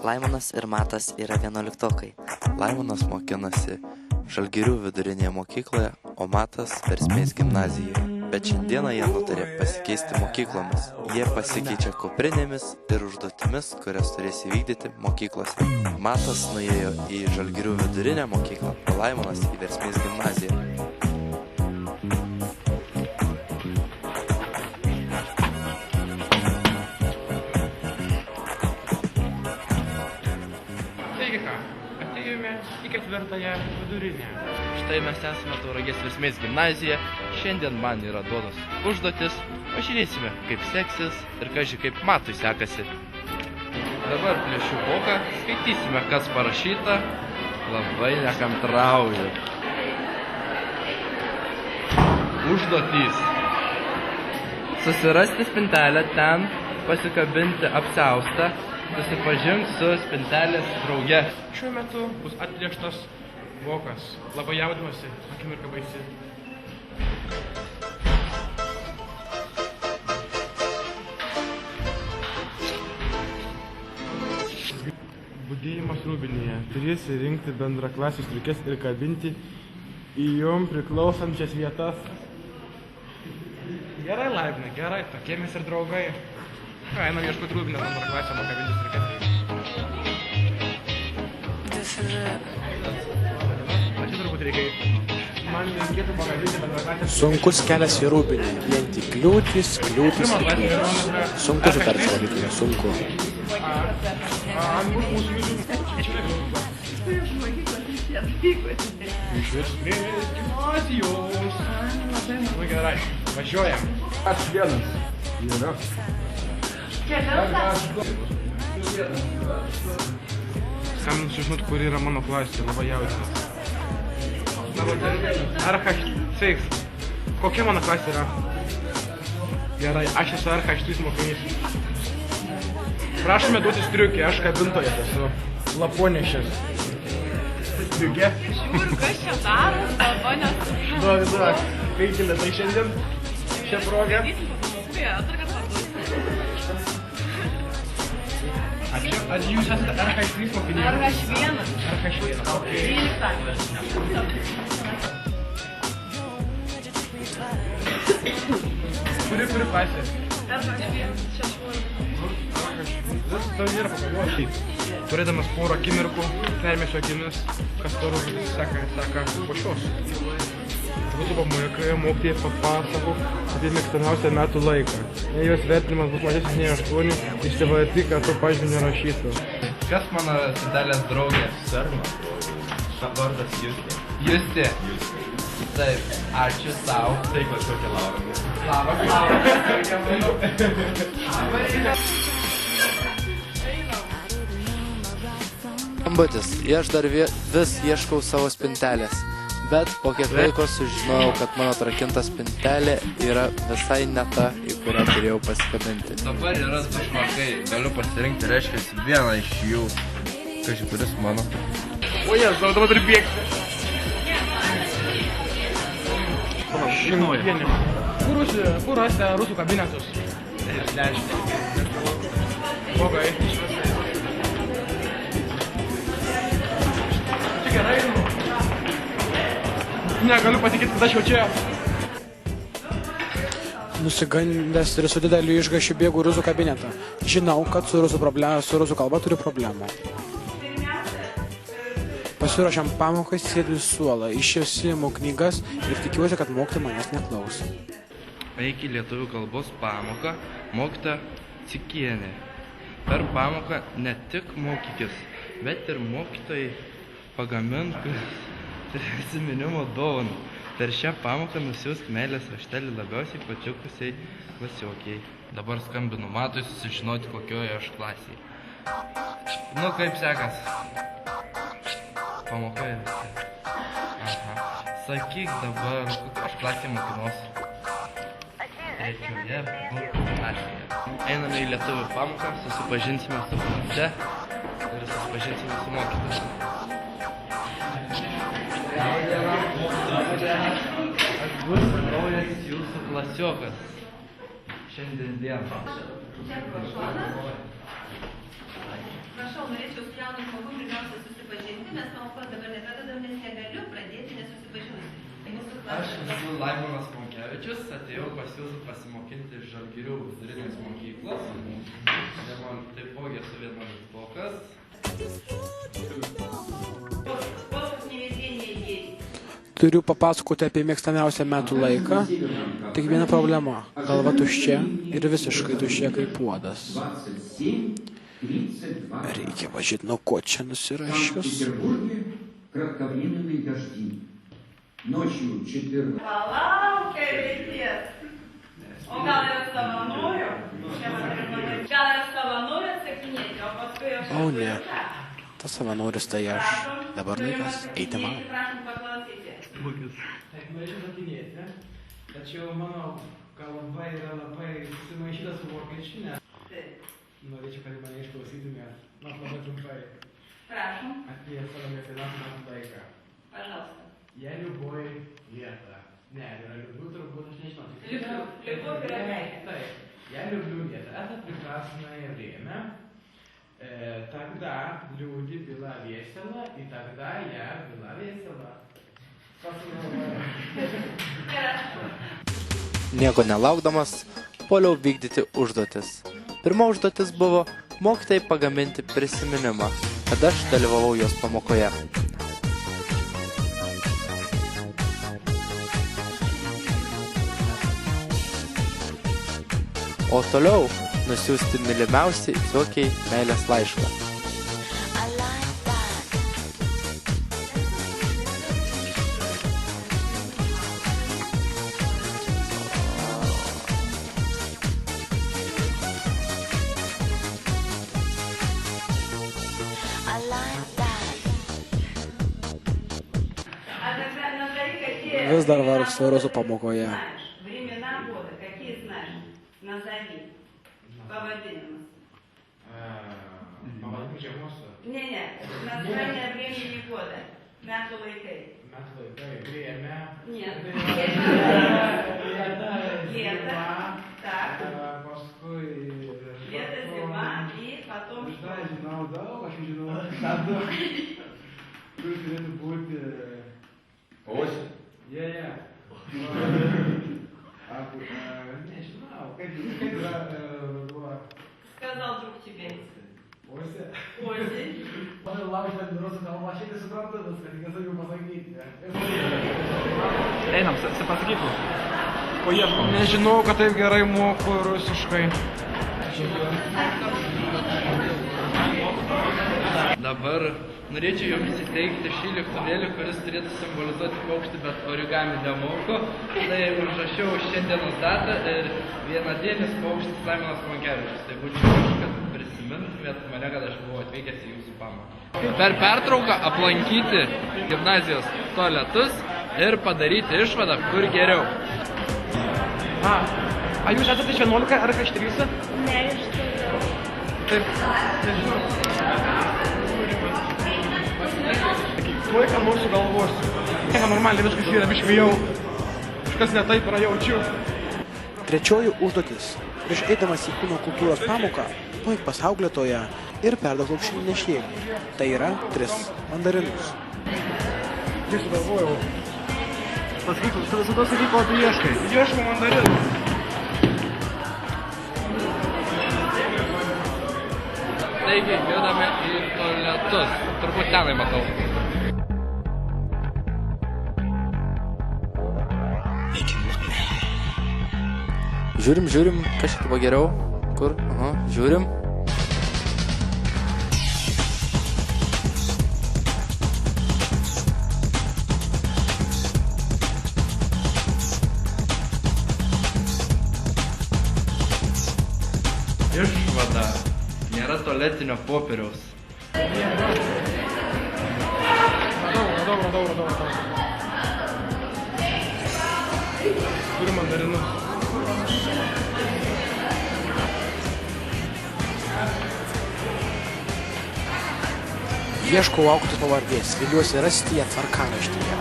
Laimonas ir Matas yra 11-okai. Laimonas mokinasi Žalgirių vidurinėje mokykloje, o Matas Versmės gimnazijoje. Bet šiandieną jie nutarė pasikeisti mokyklomis. Jie pasikeičia kuprinėmis ir užduotimis, kurias turės įvykdyti mokyklose. Matas nuėjo į Žalgirių vidurinę mokyklą, o Laimonas į Versmės gimnaziją. Taigi ką, atėjome į 4-ąją vidurinę. Štai mes esame Tauragės Versmės gimnazija. Šiandien man yra duotos užduotis. Pažiūrėsime, kaip seksis ir kaži kaip Matui sekasi. Dabar plėšiu voką, skaitysime, kas parašyta. Labai nekantrauju. Užduotys. Susirasti spintelę, ten pasikabinti apsiaustą, susipažink su spintelės drauge. Šiuo metu bus atplėštas vokas. Labai jaudinuosi, akimirka baisi. Budėjimas rūbinėje. Turėsi rinkti bendraklasių striukes ir kabinti į jom priklausančias vietas. Gerai, Laimai, gerai, tokie mes ir draugai. Ką, einam ieškoti rūbinės bendraklasiam, o kabinti striukes. Čia turbūt reikia. Man reikėtų pakabinti bendraklasiam. Sunkus kelias į rūbinę, vien tik kliūtis ir kliūtis. Sunku sutarti valdytoje, sunku. Nu gerai, važiuojam. Aš vienas. Yra. Skambinu sužinot, kur yra mano klasė, labai jaudinuosi. Sveiks. Kokia mano klasė yra? Gerai, aš esu RH3 mokinys. Prašome duoti striukį, aš kabintojas esu. Laponešės. Striukė. Kas čia daro? Labonės. Duok. Kaip bilietai šiandien? Šią progą? Ar jūs esate RH3 mokinys? RH1. RH1, okei. 12. Kuri klasė? Tai nėra pagalvoti. Turėdamas porą akimirkų, permėsiu akimis, kas toliau seka po šios. Būtų pamokoje mokytojai papasakok apie mėgstamiausią metų laiką. Jei jos vertinimas bus mažesnis nei 8, išsivartyk, kad tu pažymį nerašytų. Kas mano spintelės draugė? Serma. Vardas Justė. Justė. Taip, ačiū tau. Taip, kažkokia Laura. Skambutis. Aš dar vis ieškau savo spintelės. Bet po kiek laiko sužinojau, kad mano atrakinta spintelė yra visai ne ta, į kurią turėjau pasikabinti. Dabar yra du švarkai. Galiu pasirinkti, reiškia, vieną iš jų. Kaži, kuris mano? O jas, dabar turi bėgti. Šimtienė. Kur rasite rusų kabinetus? Kogai. Čia gerai, negaliu patikėti, kad aš jau čia. Nusigandęs ir su dideliu išgąsčiu bėgu rusų kabinetą. Žinau, kad su rusų kalba turiu problemą. Pasiruošiam pamokai, sėdžiu suolą, išsiimu knygas ir tikiuosi, kad mokytoja manęs neklaus. Eik į lietuvių kalbos pamoką, mokytoja Cikienė. Per pamoką ne tik mokykis, bet ir mokytojai pagamink atsiminimo dovanų. Per šią pamoką nusiųsk meilės raštelį labiausiai patikusiai klasiokiai. Dabar skambinu Matui susižinoti, kokioje aš klasėje. Nu, kaip sekas? Pamokoje visi. Aha. Sakyk dabar, kokia aš klasėje mokinuosi? Trečioje klasėje. Einame į lietuvių pamoką, susipažinsime su klase ir susipažinsime su mokytoju. Aš bus naujas jūsų klasiokas. Šiandien dieną. Prašau, norėčiau jaunu žmogum pirmiausia susipažinti, mes pamokos dabar nepradedam, nes negaliu pradėti nesusipažinusi. Aš esu Laimonas Monkevičius, atėjau pas jūs pasimokinti iš Žalgirių vidurinės mokyklos. Taipogi esu 11-okas. Turiu papasakoti apie mėgstamiausią metų laiką. Tik viena problema – galva tuščia ir visiškai tuščia kaip puodas. Reikia važiuoti, nuo ko čia nusirašius. Palaukia reikės. O gal ir savanorių? Gal ir savanorių atsakinėti, o paskui jau... O ne, tas savanoris tai aš. Dabar laikas eiti man. Prašom paklausyti. Taip, norėčiau sakinėti, tačiau mano kalba yra labai susimaišyta su vokiečiu, nes norėčiau, kad mane išklausytumėt, nors labai trumpai. Prašom. Apie savo mėgstamiausią metų laiką. Пожалуйста. Я любой лето. Не, я люблю другую, не знаю. Люблю. Любовь и лето. Я люблю лето. Это прекрасное время. Тогда люди было весело, и тогда я была весела. Nieko nelaukdamas, puoliau vykdyti užduotis. Pirma užduotis buvo mokytojai pagaminti prisiminimą, kad aš dalyvavau jos pamokoje. O toliau nusiųsti mylimiausiai Zokiai meilės laišką. Vis dar vargstu rusų pamokoje. Времена года, какие знаешь? Назови. Павадинимас. Pavadinimuose. Не-не, название времени года. Metų laikai. Metų laikai, время. Нет. Лето, Лето. Так. Paskui. Лето, зима и потом Aš что? tą žinau daug, aš žinau kada. Kur turėtų būti... Osė. Yeah. Nežinau, kaip yra ruduo. Сказал друг тебе. Osė. Осень. Mano laužant rusų kalbą, aš irgi suprantu, kad tik esu jau pasakyti. Einam, pasakytų. O jie, nežinau, kad taip gerai moku rusiškai. Dabar norėčiau jums įteikti šį lėktuvėlį, kuris turėtų simbolizuoti paukštį, bet origami nemoku. Tai užrašiau šiandienos datą ir vienadienis paukštis Laimonas Monkevičius. Tai būčiau, kad prisimintumėt mane, kad aš buvau atvykęs į jūsų pamoką. Per pertrauką aplankyti gimnazijos tualetus ir padaryti išvadą, kur geriau. A jūs esate iš 11 ar iš 3? Ne, iš Taip, nežinau. Tuoj ką nors sugalvosiu. Nieko normaliai, viskas yra biškai jau. Kažkas ne taip yra jaučiu. Trečioji užduotis. Prieš eidamas į kūno kultūros pamoką, nueik pas auklėtoją ir perduok laukšinį nešėlį. Tai yra 3 mandarinus. Kai sugalvojau. Pasakyk, tu visada sakyk, ko tu ieškai. Ieškau mandarinų. Taigi, judame į tualetus. Turbūt tenai matau. Žiūrim, kas čia buvo geriau. Kur? Aha, žiūrim. Išvada. Nėra tualetinio popieriaus. Radau. Turiu mandarinus. Ieškau auklėtojos pavardės, viliuosi rasti ją tvarkaraštyje.